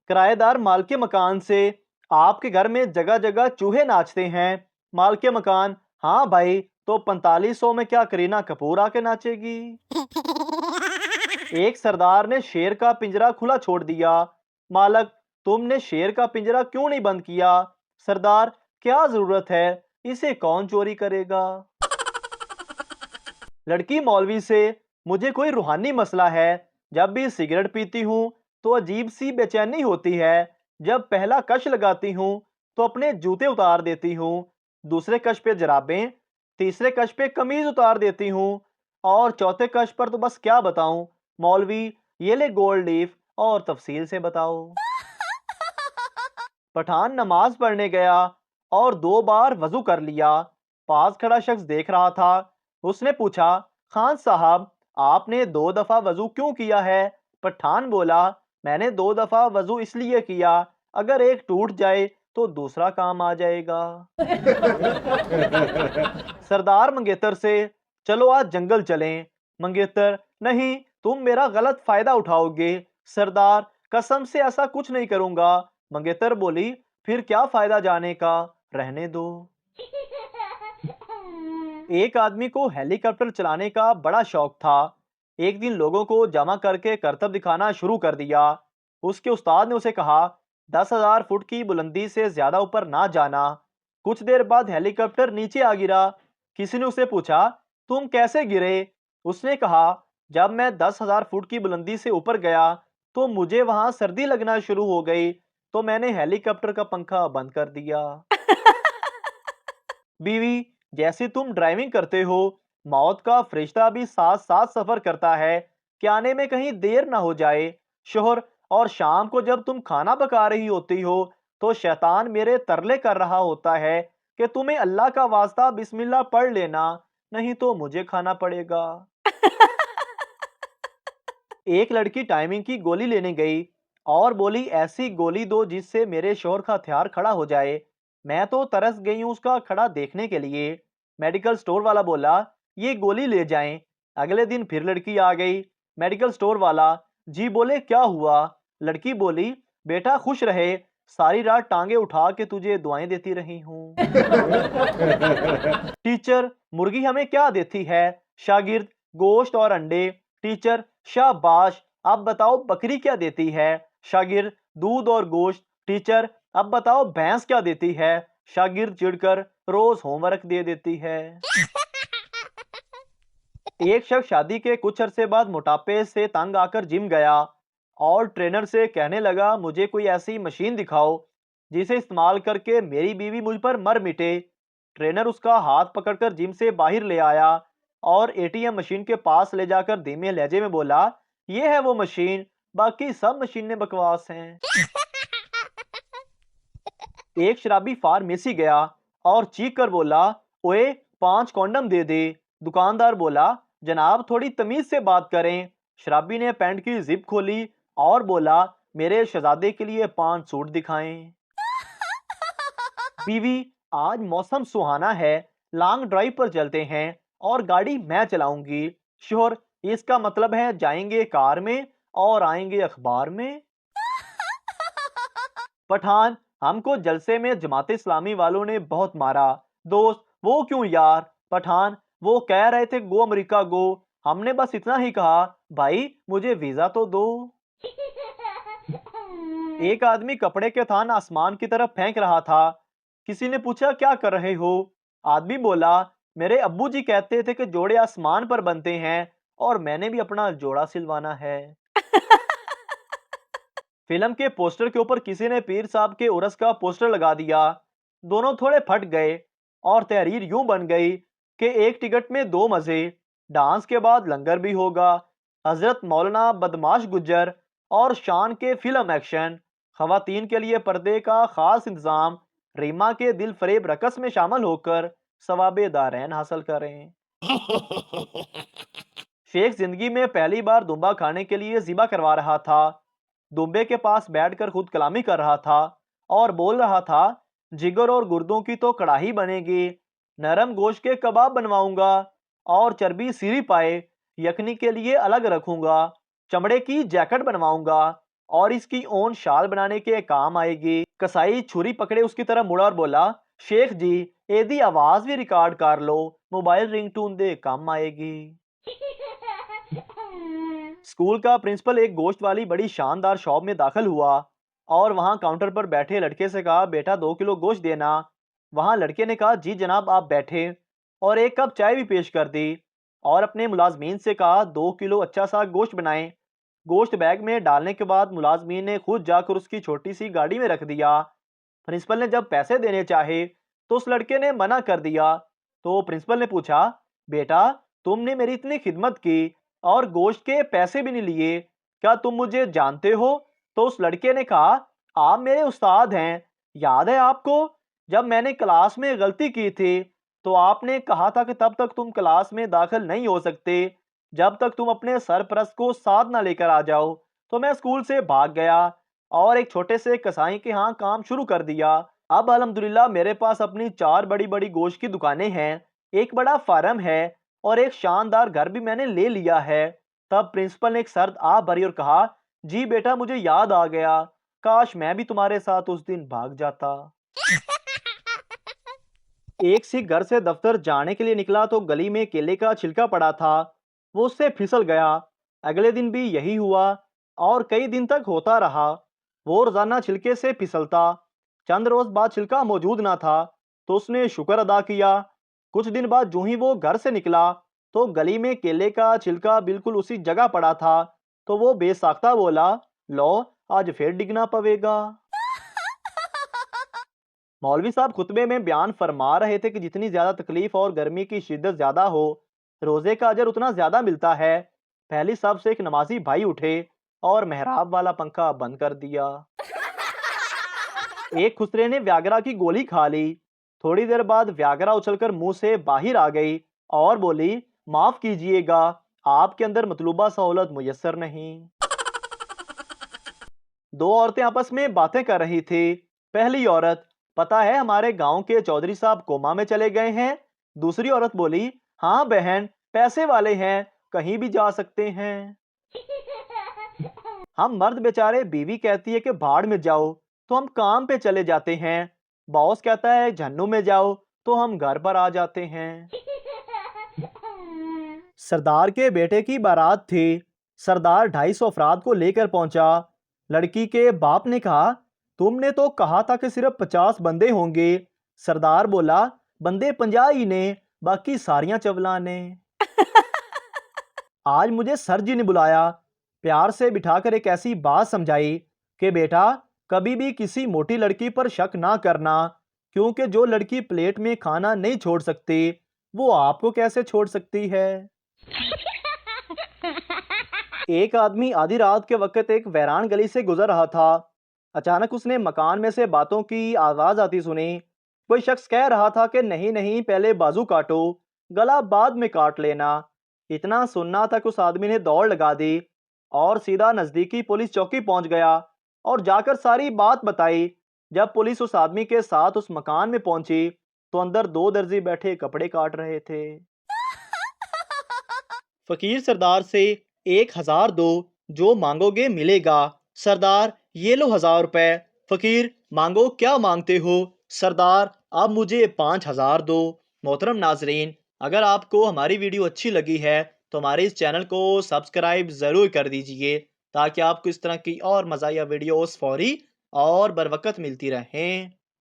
किराएदार माल के मकान से, आपके घर में जगह जगह चूहे नाचते हैं। माल के मकान, हाँ भाई, तो 4500 में क्या करीना कपूर आके नाचेगी? एक सरदार ने शेर का पिंजरा खुला छोड़ दिया। मालक, तुमने शेर का पिंजरा क्यों नहीं बंद किया? सरदार, क्या जरूरत है, इसे कौन चोरी करेगा? लड़की मौलवी से, मुझे कोई रूहानी मसला है। जब भी सिगरेट पीती हूँ तो अजीब सी बेचैनी होती है। जब पहला कश लगाती हूँ तो अपने जूते उतार देती हूँ, दूसरे कश पे जराबें, तीसरे कश पे कमीज उतार देती हूँ, और चौथे कश पर तो बस क्या बताऊं। मौलवी, ये ले गोल्ड लीफ और तफसील से बताओ। पठान नमाज पढ़ने गया और 2 बार वजू कर लिया। पास खड़ा शख्स देख रहा था। उसने पूछा, खान साहब, आपने 2 दफा वजू क्यों किया है? पठान बोला, मैंने 2 दफा वजू इसलिए किया, अगर एक टूट जाए तो दूसरा काम आ जाएगा। सरदार मंगेतर से, चलो आज जंगल चलें। मंगेतर, नहीं, तुम मेरा गलत फायदा उठाओगे। सरदार, कसम से ऐसा कुछ नहीं करूंगा। मंगेतर बोली, फिर क्या फायदा जाने का, रहने दो। एक आदमी को हेलीकॉप्टर चलाने का बड़ा शौक था। एक दिन लोगों को जमा करके करतब दिखाना शुरू कर दिया। उसके उस्ताद ने उसे कहा, 10,000 फुट की बुलंदी से ज्यादा ऊपर ना जाना। कुछ देर बाद हेलीकॉप्टर नीचे आ गिरा। किसी ने उसे पूछा, तुम कैसे गिरे? उसने कहा, जब मैं 10,000 फुट की बुलंदी से ऊपर गया तो मुझे वहां सर्दी लगना शुरू हो गई, तो मैंने हेलीकॉप्टर का पंखा बंद कर दिया। बीवी, जैसे तुम ड्राइविंग करते हो, मौत का फरिश्ता भी साथ साथ सफर करता है कि आने में कहीं देर ना हो जाए। शोहर, और शाम को जब तुम खाना पका रही होती हो तो शैतान मेरे तरले कर रहा होता है कि तुम्हें अल्लाह का वास्ता बिस्मिल्लाह पढ़ लेना, नहीं तो मुझे खाना पड़ेगा। एक लड़की टाइमिंग की गोली लेने गई और बोली, ऐसी गोली दो जिससे मेरे शोहर का हथियार खड़ा हो जाए। मैं तो तरस गई हूं उसका खड़ा देखने के लिए। मेडिकल स्टोर वाला बोला, ये गोली ले जाएं। अगले दिन फिर लड़की आ गई। मेडिकल स्टोर वाला, जी बोले, क्या हुआ? लड़की बोली, बेटा खुश रहे, सारी रात टांगे उठा के तुझे दुआएं देती रही हूँ। टीचर, मुर्गी हमें क्या देती है? शागिर्द, गोश्त और अंडे। टीचर, शाबाश, अब बताओ बकरी क्या देती है? शागिर्द, दूध और गोश्त। टीचर, अब बताओ भैंस क्या देती है? शागिर्द चिढ़कर, रोज होमवर्क दे देती है। एक शख्स शादी के कुछ अरसे बाद मोटापे से तंग आकर जिम गया और ट्रेनर से कहने लगा, मुझे कोई ऐसी मशीन दिखाओ जिसे इस्तेमाल करके मेरी बीवी मुझ पर मर मिटे। ट्रेनर उसका हाथ पकड़कर जिम से बाहर ले आया और एटीएम मशीन के पास ले जाकर धीमे लहजे में बोला, ये है वो मशीन, बाकी सब मशीनें बकवास हैं। एक शराबी फार्मेसी गया और चीख कर बोला, ओए, 5 कॉन्डम दे दे। दुकानदार बोला, जनाब थोड़ी तमीज से बात करें। शराबी ने पैंट की जिप खोली और बोला, मेरे शहजादे के लिए 5 सूट दिखाएं। बीवी, आज मौसम सुहाना है, लॉन्ग ड्राइव पर चलते हैं और गाड़ी मैं चलाऊंगी। शोहर, इसका मतलब है जाएंगे कार में और आएंगे अखबार में। पठान, हमको जलसे में जमाते इस्लामी वालों ने बहुत मारा। दोस्त, वो क्यों यार? पठान, वो कह रहे थे गो अमेरिका गो, हमने बस इतना ही कहा, भाई मुझे वीजा तो दो। एक आदमी कपड़े के थान आसमान की तरफ फेंक रहा था। किसी ने पूछा, क्या कर रहे हो? आदमी बोला, मेरे अब्बू जी कहते थे कि जोड़े आसमान पर बनते हैं और मैंने भी अपना जोड़ा सिलवाना है। फिल्म के पोस्टर के ऊपर किसी ने पीर साहब के उर्स का पोस्टर लगा दिया। दोनों थोड़े फट गए और तहरीर यूं बन गई कि एक टिकट में 2 मजे, डांस के बाद लंगर भी होगा, हजरत मौलाना बदमाश गुज्जर और शान के फिल्म एक्शन, खवातीन के लिए पर्दे का खास इंतजाम, रीमा के दिल फरेब रकस में शामिल होकर सवाबे दारैन हासिल करें। शेख जिंदगी में पहली बार दुम्बा खाने के लिए जिबा करवा रहा था। दुम्बे के पास बैठकर खुद कलामी कर रहा था और बोल रहा था, जिगर और गुर्दों की तो कड़ाही बनेगी, नरम गोश्त के कबाब बनवाऊंगा और चर्बी सीरी पाए यखनी के लिए अलग रखूंगा, चमड़े की जैकेट बनवाऊंगा और इसकी ऊन शाल बनाने के काम आएगी। कसाई छुरी पकड़े उसकी तरफ मुड़ा और बोला, शेख जी एदी आवाज भी रिकॉर्ड कर लो, मोबाइल रिंगटोन दे काम आएगी। स्कूल का प्रिंसिपल एक गोश्त वाली बड़ी शानदार शॉप में दाखिल हुआ और वहां काउंटर पर बैठे लड़के से कहा, बेटा 2 किलो गोश्त देना। वहां लड़के ने कहा, जी जनाब आप बैठे, और एक कप चाय भी पेश कर दी और अपने मुलाजमीन से कहा, 2 किलो अच्छा सा गोश्त बनाएं। गोश्त बैग में डालने के बाद मुलाजमीन ने खुद जाकर उसकी छोटी सी गाड़ी में रख दिया। प्रिंसिपल ने जब पैसे देने चाहे तो उस लड़के ने मना कर दिया। तो प्रिंसिपल ने पूछा, बेटा तुमने मेरी इतनी खिदमत की और गोश्त के पैसे भी नहीं लिए, क्या तुम मुझे जानते हो? तो उस लड़के ने कहा, आप मेरे उस्ताद हैं, याद है आपको जब मैंने क्लास में गलती की थी तो आपने कहा था कि तब तक तुम क्लास में दाखिल नहीं हो सकते जब तक तुम अपने सरपरस्त को साथ ना लेकर आ जाओ। तो मैं स्कूल से भाग गया और एक छोटे से कसाई के यहाँ काम शुरू कर दिया। अब अल्हम्दुलिल्लाह मेरे पास अपनी 4 बड़ी बड़ी गोश्त की दुकानें हैं, एक बड़ा फार्म है और एक शानदार घर भी मैंने ले लिया है। तब प्रिंसिपल ने एक सर्द आ भरी और कहा, जी बेटा मुझे याद आ गया, काश मैं भी तुम्हारे साथ उस दिन भाग जाता। एक सिख घर से दफ्तर जाने के लिए निकला तो गली में केले का छिलका पड़ा था, वो उससे फिसल गया। अगले दिन भी यही हुआ और कई दिन तक होता रहा। वो रोजाना छिलके से फिसलता। चंद रोज बाद छिलका मौजूद ना था तो उसने शुक्र अदा किया। कुछ दिन बाद जो ही वो घर से निकला तो गली में केले का छिलका बिल्कुल उसी जगह पड़ा था। तो वो बेसाख्ता बोला, लो आज फिर डिगना पवेगा। मौलवी साहब खुतबे में बयान फरमा रहे थे कि जितनी ज्यादा तकलीफ और गर्मी की शिद्दत ज्यादा हो, रोजे का अजर उतना ज्यादा मिलता है। पहली सब से एक नमाजी भाई उठे और मेहराब वाला पंखा बंद कर दिया। एक खुसरे ने व्यागरा की गोली खा ली। थोड़ी देर बाद व्यागरा उछलकर मुंह से बाहर आ गई और बोली, माफ कीजिएगा, आपके अंदर मतलूबा सहूलत मुयस्सर नहीं। दो औरतें आपस में बातें कर रही थी। पहली औरत, पता है हमारे गांव के चौधरी साहब कोमा में चले गए हैं। दूसरी औरत बोली, हाँ बहन, पैसे वाले हैं, कहीं भी जा सकते हैं। हम मर्द बेचारे, बीवी कहती है कि भाड़ में जाओ तो हम काम पे चले जाते हैं। बॉस कहता है जहन्नुम में जाओ तो हम घर पर आ जाते हैं। सरदार के बेटे की बारात थी। सरदार 250 अफराद को लेकर पहुंचा। लड़की के बाप ने कहा, तुमने तो कहा था कि सिर्फ 50 बंदे होंगे। सरदार बोला, बंदे 50 ही ने, बाकी सारियां चवला ने। आज मुझे सर जी ने बुलाया, प्यार से बिठाकर एक ऐसी बात समझाई कि बेटा कभी भी किसी मोटी लड़की पर शक ना करना, क्योंकि जो लड़की प्लेट में खाना नहीं छोड़ सकती वो आपको कैसे छोड़ सकती है। एक आदमी आधी रात के वक्त एक वैरान गली से गुजर रहा था। अचानक उसने मकान में से बातों की आवाज आती सुनी। कोई शख्स कह रहा था कि नहीं नहीं, पहले बाजू काटो, गला बाद में काट लेना। इतना सुनना था कि उस आदमी ने दौड़ लगा दी और सीधा नजदीकी पुलिस चौकी पहुंच गया और जाकर सारी बात बताई। जब पुलिस उस आदमी के साथ उस मकान में पहुंची तो अंदर 2 दर्जी बैठे कपड़े काट रहे थे। फकीर सरदार से 1000 दो, जो मांगोगे मिलेगा। सरदार ये लो 1000 रुपए। फकीर, मांगो क्या मांगते हो? सरदार, अब मुझे 5000 दो। मोहतरम नाजरीन, अगर आपको हमारी वीडियो अच्छी लगी है तो हमारे इस चैनल को सब्सक्राइब ज़रूर कर दीजिए ताकि आपको इस तरह की और मज़ाहिया वीडियोस फौरी और बर वक्त मिलती रहें।